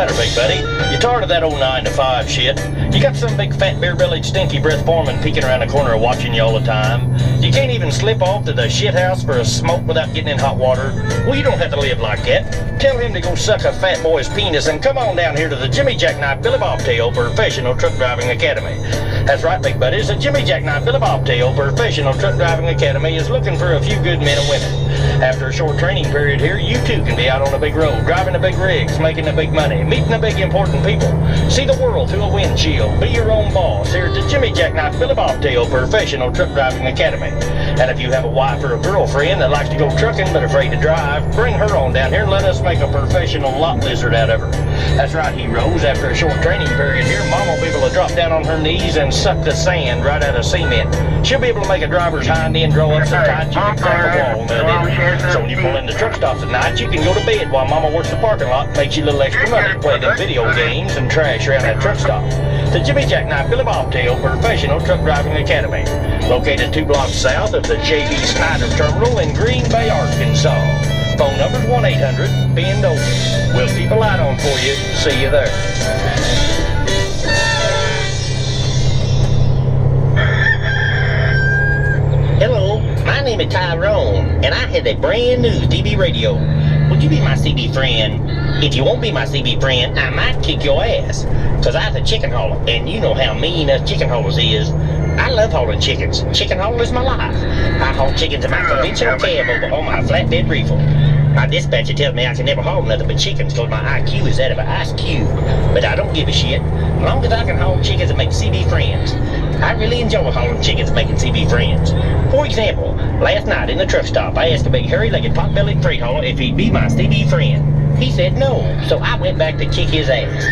matter, big buddy? You tired of that old 9 to 5 shit? You got some big fat beer-bellied stinky breath foreman peeking around the corner watching you all the time? You can't even slip off to the shit house for a smoke without getting in hot water? Well, you don't have to live like that. Tell him to go suck a fat boy's penis and come on down here to the Jimmy Jackknife Billy Bobtail Professional Truck Driving Academy. That's right, big buddies. The Jimmy Jackknife Billy Bobtail Professional Truck Driving Academy is looking for a few good men and women. After a short training period here, you too can be out on the big road, driving the big rigs, making the big money, meeting the big important people. See the world through a windshield. Be your own boss here at the Jimmy Jackknife Billy Bobtail Professional Truck Driving Academy. And if you have a wife or a girlfriend that likes to go trucking but afraid to drive, bring her on down here and let us make a professional lot lizard out of her. That's right, heroes. After a short training period here, Mom will be able to drop down on her knees and suck the sand right out of cement. She'll be able to make a driver's hind end draw up so tight you can crack a wall. So when you pull in the truck stops at night, you can go to bed while Mama works the parking lot and makes you a little extra money, play them video games and trash around that truck stop. The Jimmy Jackknife Billy Bobtail Professional Truck Driving Academy, located 2 blocks south of the J.B. Snyder Terminal in Green Bay, Arkansas. Phone number's 1-800-BEND-OVER. We'll keep a light on for you. See you there. Hello, my name is Tyrone, and I have a brand new CB radio. Would you be my CB friend? If you won't be my CB friend, I might kick your ass. Cause I'm a chicken hauler, and you know how mean us chicken haulers is. I love hauling chickens. Chicken hauler is my life. I haul chickens in my conventional cab over on my flatbed reefer. My dispatcher tells me I can never haul nothing but chickens because my IQ is that of an ice cube. But I don't give a shit. As long as I can haul chickens and make CB friends. I really enjoy hauling chickens and making CB friends. For example, last night in the truck stop, I asked a big hairy-legged pot-bellied freight hauler if he'd be my CB friend. He said no, so I went back to kick his ass.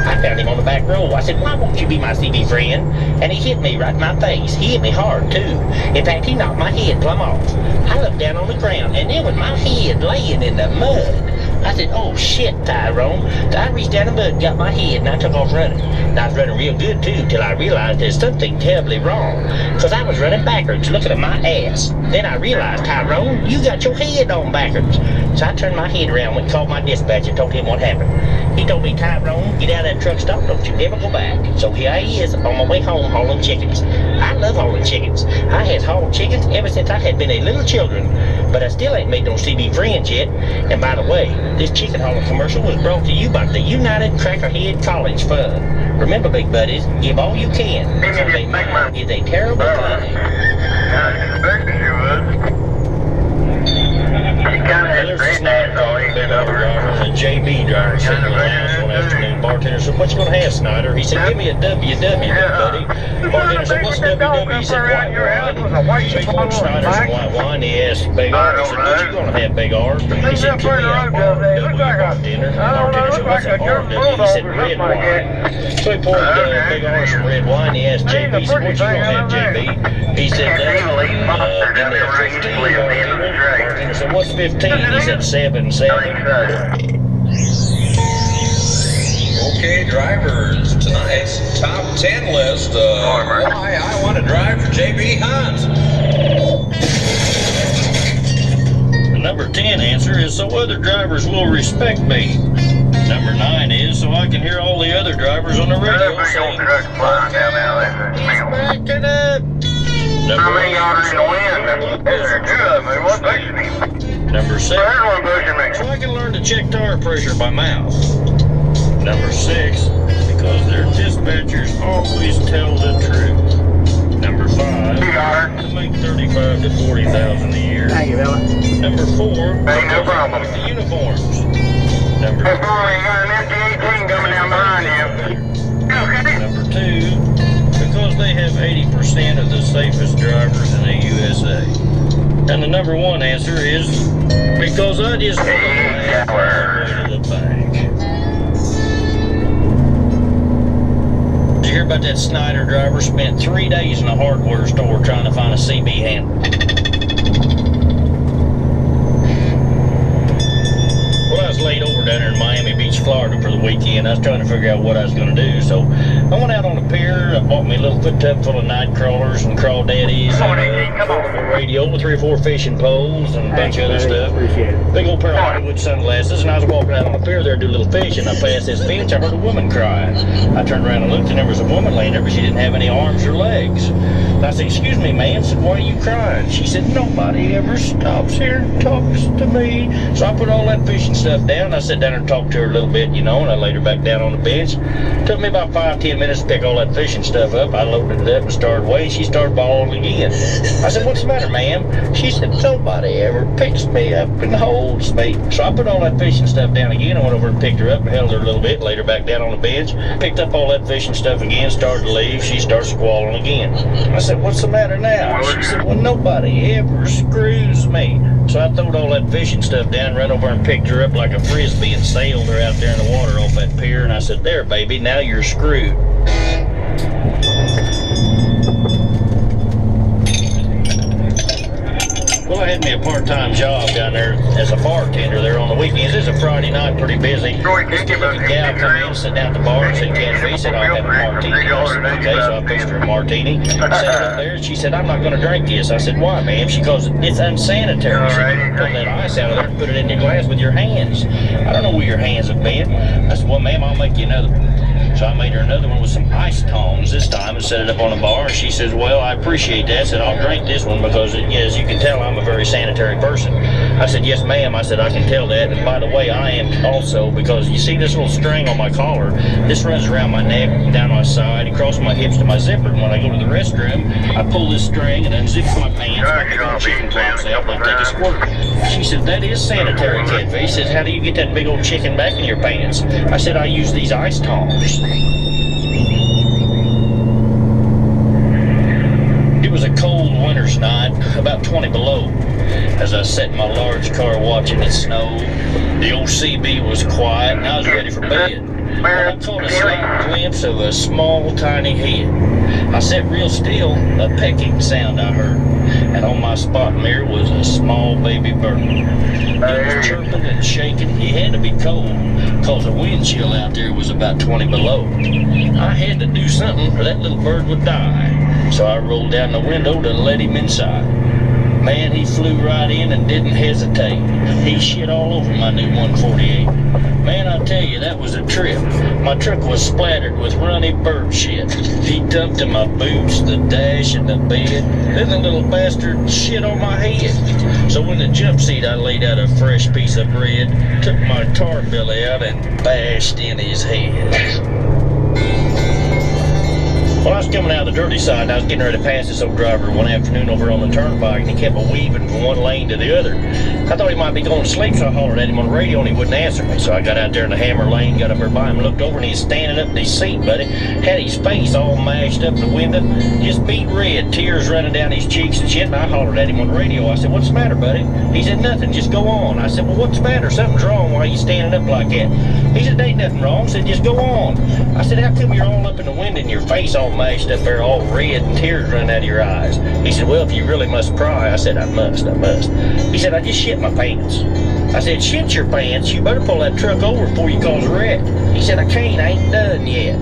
I found him on the back row. I said, why won't you be my CB friend? And he hit me right in my face. He hit me hard, too. In fact, he knocked my head plumb off. I looked down on the ground, and there was my head laying in the mud. I said, oh, shit, Tyrone. So I reached down the mud, got my head, and I took off running. And I was running real good, too, till I realized there's something terribly wrong. Because I was running backwards, looking at my ass. Then I realized, Tyrone, you got your head on backwards. So I turned my head around, went and called my dispatcher, and told him what happened. He told me, Tyrone, get out of that truck stop, don't you ever go back. So here I is, on my way home, hauling chickens. I love hauling chickens. I has hauled chickens ever since I had been a little children, but I still ain't made no CB friends yet. And by the way, this chicken hauling commercial was brought to you by the United Crackerhead College Fund. Remember, big buddies, give all you can. Someday mine is a terrible thing. I expected you would. There's a Snyder driver, big auto driver, and a JB driver sitting in the lounge one afternoon. Bartender said, what you gonna have, Snyder? He said, give me a WW, buddy. Bartender said, what's WW? He said, white wine. So he poured Snyder some white wine. He asked Big R, he said, what you gonna have, Big R? He said, give me a RW, Bartender. Bartender said, what's an RW? He said, red wine. So he poured Big R some red wine. He asked JB, he said, what you gonna have, JB? He said, give me a 15, Bartender. Bartender said, what's 15? He said 7. Okay, drivers, tonight's top 10 list of why I want to drive for JB Hans. The number 10 answer is so other drivers will respect me. Number 9 is so I can hear all the other drivers on the radio saying, back it up. Number 8 Number 7, so I can learn to check tire pressure by mouth. Number 6, because their dispatchers always tell the truth. Number 5, to make $35,000 to $40,000 a year. Thank you, Bella. Number 4, Hey, no problem. like the uniforms. Number 3, got an FD-18 coming down behind you. Okay. Number 2, because they have 80% of the safest drivers in the USA. And the number 1 answer is because I just want to laugh all the way to the bank. Did you hear about that Snyder driver spent 3 days in a hardware store trying to find a CB handle? Well, I was laid over down there in Miami Beach, Florida for the weekend. I was trying to figure out what I was going to do. So I went out on the pier. I bought me a little foot tub full of night crawlers and crawdaddies, and a portable radio with 3 or 4 fishing poles and a bunch of other stuff. Appreciate it. Big old pair of Hollywood sunglasses, and I was walking out on the pier there to do a little fishing. I passed this bench. I heard a woman crying. I turned around and looked, and there was a woman laying there, but she didn't have any arms or legs. And I said, "Excuse me, ma'am." I said, "Why are you crying?" She said, "Nobody ever stops here and talks to me." So I put all that fishing stuff down. I sat down and talked to her a little bit, you know, and I laid her back down on the bench. Took me about 5-10 minutes to pick all that fishing stuff up. I loaded it up and started away. She started bawling again. I said, "What's the matter, ma'am?" She said, "Nobody ever picks me up and holds me." So I put all that fishing stuff down again. I went over and picked her up and held her a little bit, laid her back down on the bench. Picked up all that fishing stuff again, started to leave. She started squalling again. I said, "What's the matter now?" She said, "Well, nobody ever screws me." So I throwed all that fishing stuff down, ran over and picked her up like a frisbee and sailed her out there in the water off that pier. And I said, "There, baby, now you're screwed." Well, I had me a part-time job down there as a bartender there on the weekends. It's a Friday night, pretty busy. This good-looking gal come in, sit down at the bar and said, "Catch me." Said, "I'll have a martini." I said, "Okay." So I fixed her a martini. I set it up there. She said, "I'm not going to drink this." I said, "Why, ma'am?" She goes, "It's unsanitary." She said, "You pull that ice out of there and put it in your glass with your hands. I don't know where your hands have been." I said, "Well, ma'am, I'll make you another one." So I made her another one with some ice tongs this time and set it up on the bar. And she says, "Well, I appreciate that." I said, "I'll drink this one because, as you can tell, I'm a very sanitary person." I said, "Yes, ma'am." I said, "I can tell that. And by the way, I am also, because you see this little string on my collar? This runs around my neck, down my side, across my hips to my zipper. And when I go to the restroom, I pull this string and unzip my pants. I pick my chicken pox out and take a squirt." She said, "That is sanitary, Catfish." She says, "How do you get that big old chicken back in your pants?" I said, "I use these ice tongs." It was a cold winter's night, about 20 below. As I sat in my large car watching it snow, the old CB was quiet and I was ready for bed. When I caught a slight glimpse of a small, tiny head. I sat real still, a pecking sound I heard, and on my spot mirror was a small baby bird. It was chirping and shaking. It had to be cold, cause the wind chill out there was about 20 below. I had to do something or that little bird would die. So I rolled down the window to let him inside. Man, he flew right in and didn't hesitate. He shit all over my new 148. Man, I tell you, that was a trip. My truck was splattered with runny bird shit. He dumped in my boots, the dash, and the bed. Then the little bastard shit on my head. So in the jump seat, I laid out a fresh piece of bread, took my tar belly out, and bashed in his head. Well, I was coming out of the dirty side, and I was getting ready to pass this old driver one afternoon over on the turnpike, and he kept weaving from one lane to the other. I thought he might be going to sleep, so I hollered at him on the radio, and he wouldn't answer me. So I got out there in the hammer lane, got up there by him, looked over, and he was standing up in his seat, buddy. Had his face all mashed up the window, just beat red, tears running down his cheeks and shit, and I hollered at him on the radio. I said, "What's the matter, buddy?" He said, "Nothing, just go on." I said, "Well, what's the matter? Something's wrong. Why are you standing up like that?" He said, "There ain't nothing wrong." I said, "Just go on." I said, "How come you're all up in the window and your face all mashed up there, all red and tears running out of your eyes?" He said, "Well, if you really must cry." I said, I must. He said, "I just shit my pants." I said, "Shit your pants? You better pull that truck over before you cause a wreck." He said, "I can't, I ain't done yet."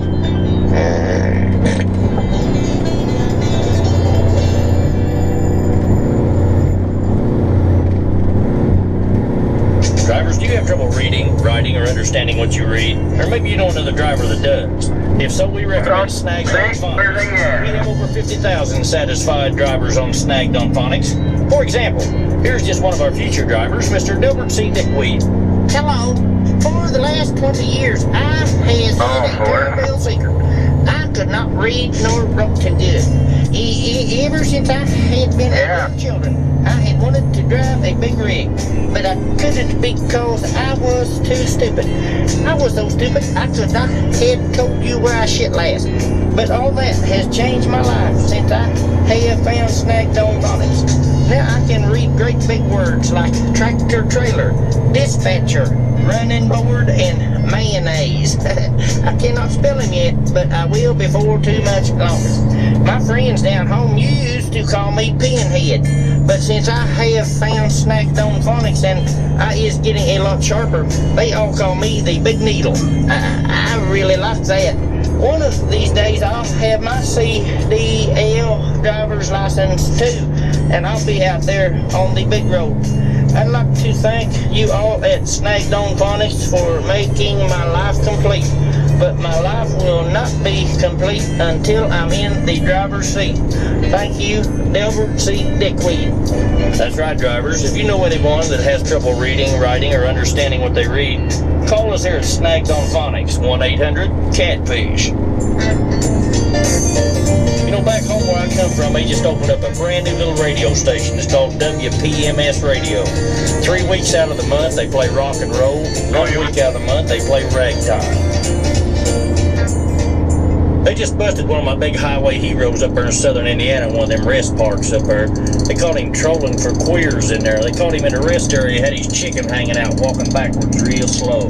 Drivers, do you have trouble reading, writing, or understanding what you read? Or maybe you know another driver that does. If so, we recommend Snag-on Phonics. We have over 50,000 satisfied drivers on Snag-on Phonics. For example, here's just one of our future drivers, Mr. Delbert C. Dickweed. Hello. For the last 20 years, I has had a terrible secret. I could not read nor wrote too good. Ever since I had been with children, I had wanted to drive a big rig, but I couldn't because I was too stupid. I was so stupid I could not have told you where I shit last. But all that has changed my life since I have found Snag-on Phonics. Now I can read great big words like tractor trailer, dispatcher, running board, and mayonnaise. I cannot spell them yet, but I will before too much longer. My friends down home used to call me Pinhead, but since I have found Snag-on Phonics and I is getting a lot sharper, they all call me the Big Needle. I really like that. One of these days I'll have my CDL driver's license too, and I'll be out there on the big road. I'd like to thank you all at Snag-on Phonics for making my life complete, but my life will not be complete until I'm in the driver's seat. Thank you, Delbert C. Dickweed. That's right, drivers. If you know anyone that has trouble reading, writing, or understanding what they read, call us here at Snag-on Phonics, 1-800-CATFISH. You know, back home where I come from, they just opened up a brand new little radio station. It's called WPMS Radio. 3 weeks out of the month, they play rock and roll. 1 week out of the month, they play ragtime. They just busted one of my big highway heroes up there in southern Indiana, one of them rest parks up there. They caught him trolling for queers in there. They caught him in the rest area, had his chicken hanging out, walking backwards real slow.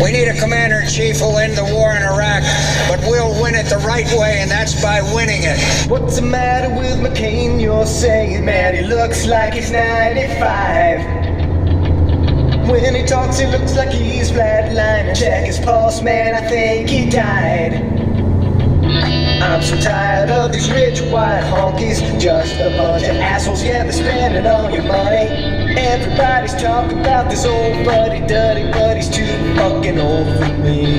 We need a commander-in-chief who'll end the war in Iraq, but we'll win it the right way, and that's by winning it. What's the matter with McCain? You're saying, man, he looks like he's 95. When he talks, he looks like he's flatlining. Check his pulse, man, I think he died. I'm so tired of these rich white honkies, just a bunch of assholes, yeah, they're spending all your money. Everybody's talking about this old fuddy-duddy, but he's too fucking old for me.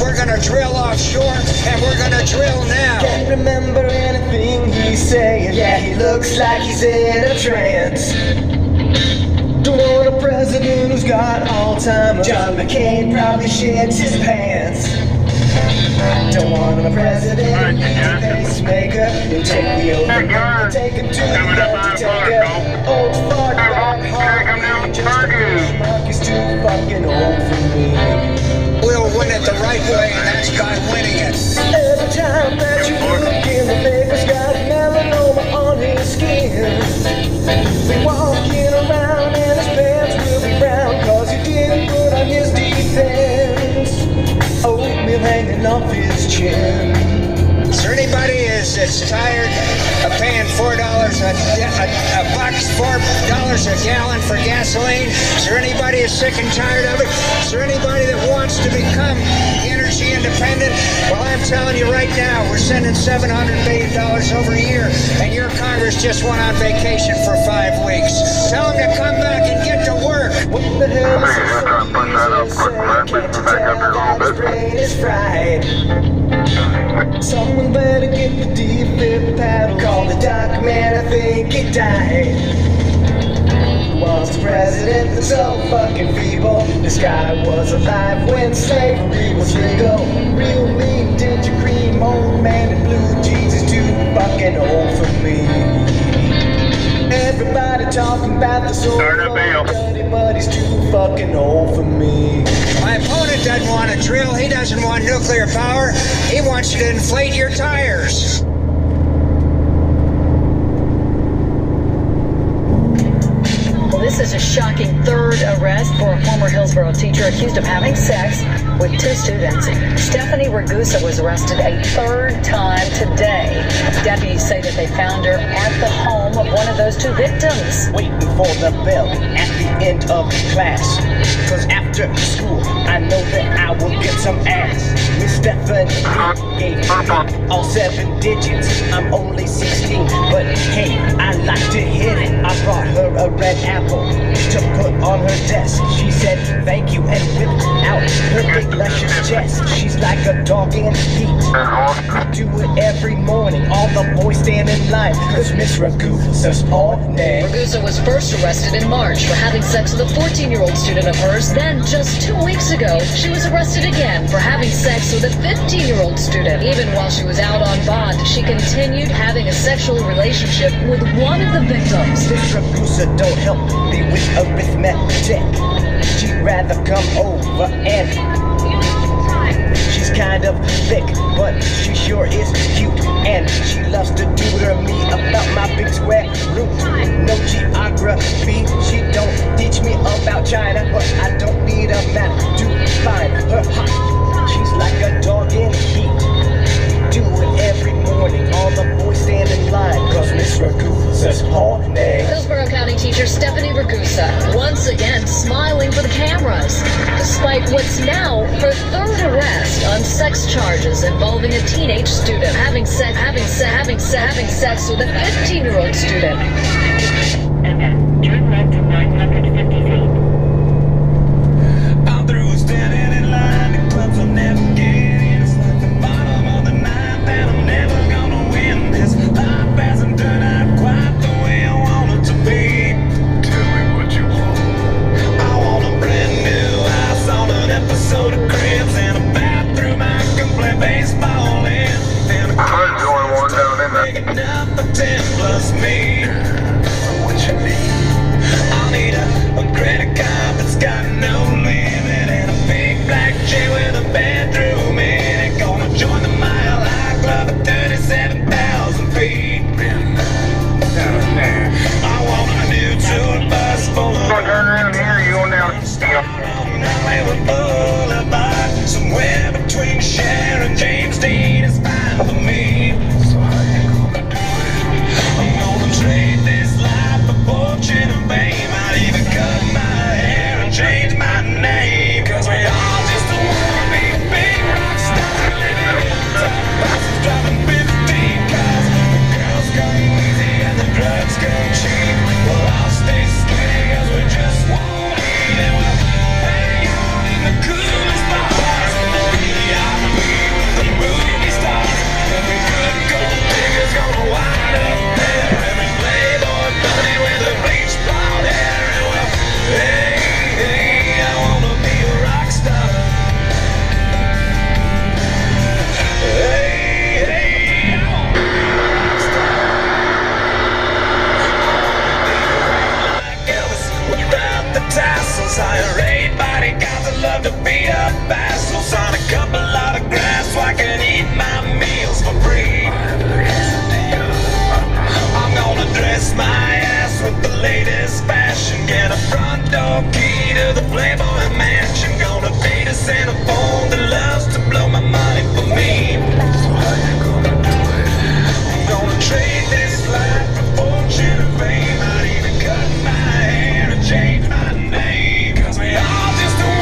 We're gonna drill offshore, and we're gonna drill now. Can't remember anything he's saying, yeah, he looks like he's in a trance. Don't want a president who's got Alzheimer's. John McCain probably shits his pants. Don't want a president who's a pacemaker. He'll take the oath and take him to the undertaker. Old fart back hard, just a benchmark is too fucking old for me. We'll win it the right way, and that's by winning it. Every time that you look in the neighbor's got melanoma on his skin. Be walking around and his pants will be brown, cause he didn't put on his defense. Oatmeal hanging off his chin. Is there anybody that's tired of paying $4 a box, $4 a gallon for gasoline? Is there anybody that's sick and tired of it? Is there anybody that wants to become energy independent? Well, I'm telling you right now, we're sending $700 billion over a year, and your Congress just went on vacation for 5 weeks. Tell them to come back and get to work. What the hell is this so easy saying? Can't you tell that his brain is fried? Someone better get the defib paddle. Call the doc, man, I think he died. Who wants the president that's so fucking feeble? This guy was alive when slavery was legal. Real mean, ginger cream, old man in blue jeans is too fucking old for me. Everybody talking about this old dirty, but he's too fucking old for me. My opponent doesn't want to drill, he doesn't want nuclear power, he wants you to inflate your tires. Well, this is a shocking third arrest for a former Hillsborough teacher accused of having sex with 2 students. Stephanie Ragusa was arrested a third time today. Deputies say that they found her at the home of one of those 2 victims. Waiting for the bell at the end of class. Cause after school, I know that I will get some ass. Miss Stephanie gave me all 7 digits. I'm only 16, but hey, I like to hit it. I brought her a red apple to put on her desk. She said thank you and whipped out her big luscious chest. She's like a dog in heat. I do it every morning. All the boys stand in line, cause Miss Ragusa's on neck. Ragusa was first arrested in March for having sex with a 14-year-old student of hers. Then, just 2 weeks ago, she was arrested again for having sex with a 15-year-old student. Even while she was out on bond, she continued having a sexual relationship with one of the victims. Miss Ragusa don't help me with arithmetic. She'd rather come over and She's kind of thick, but she sure is cute. And she loves to tutor me about my big square root. No geography, she don't teach me about China, but I don't need a map to find her hot. She's like a dog in heat. We do it every morning. All the boys stand in line, cause Miss Ragusa's horny. Hillsborough County teacher Stephanie Ragusa once again smiling for the cameras, despite what's now her third arrest on sex charges involving a teenage student having sex with a 15-year-old student. And then turn left to 950 feet. I'm through standing in line. The clubs will never get in. It's like the bottom of the ninth, and I'm never gonna win. This life hasn't turned out quite the way I want it to be. Tell me what you want. I want a brand new house on an episode of Cribs and a bathroom I can play baseball in. And a I'm the only one down in there. big enough for 10 plus me. What you need? I'll need a credit card that's got no limit and a big black chair with a bedroom in it. Gonna join the Mile High Club at 37,000 feet. I want a new tour bus full of Gonna turn around here, you going down. Hollywood Boulevard. Somewhere between Cher and James Dean is fine for me. So how you gonna do it? I'm gonna trade this life for fortune and fame. I'd even cut my hair and change my name. Cause we all just wanna be big rock stars. Living in top houses, driving 15 cars. The girls go easy and the drugs go cheap. Well, I'll stay skinny cause we just won't eat. And we'll hang out in the coolest bars. VIP with the movie stars. Every good gold digger's gonna wind up there. Every playboy bunny with a bleached blonde hair. And well, hey, I wanna be a rock star. Hey, I wanna be a rock star. Like Elvis without the tassels. Hire 8 bodyguards that love to beat up assholes. Sign a couple autographs so I can eat my meals for free. I'm gonna dress my ass with the latest fashion.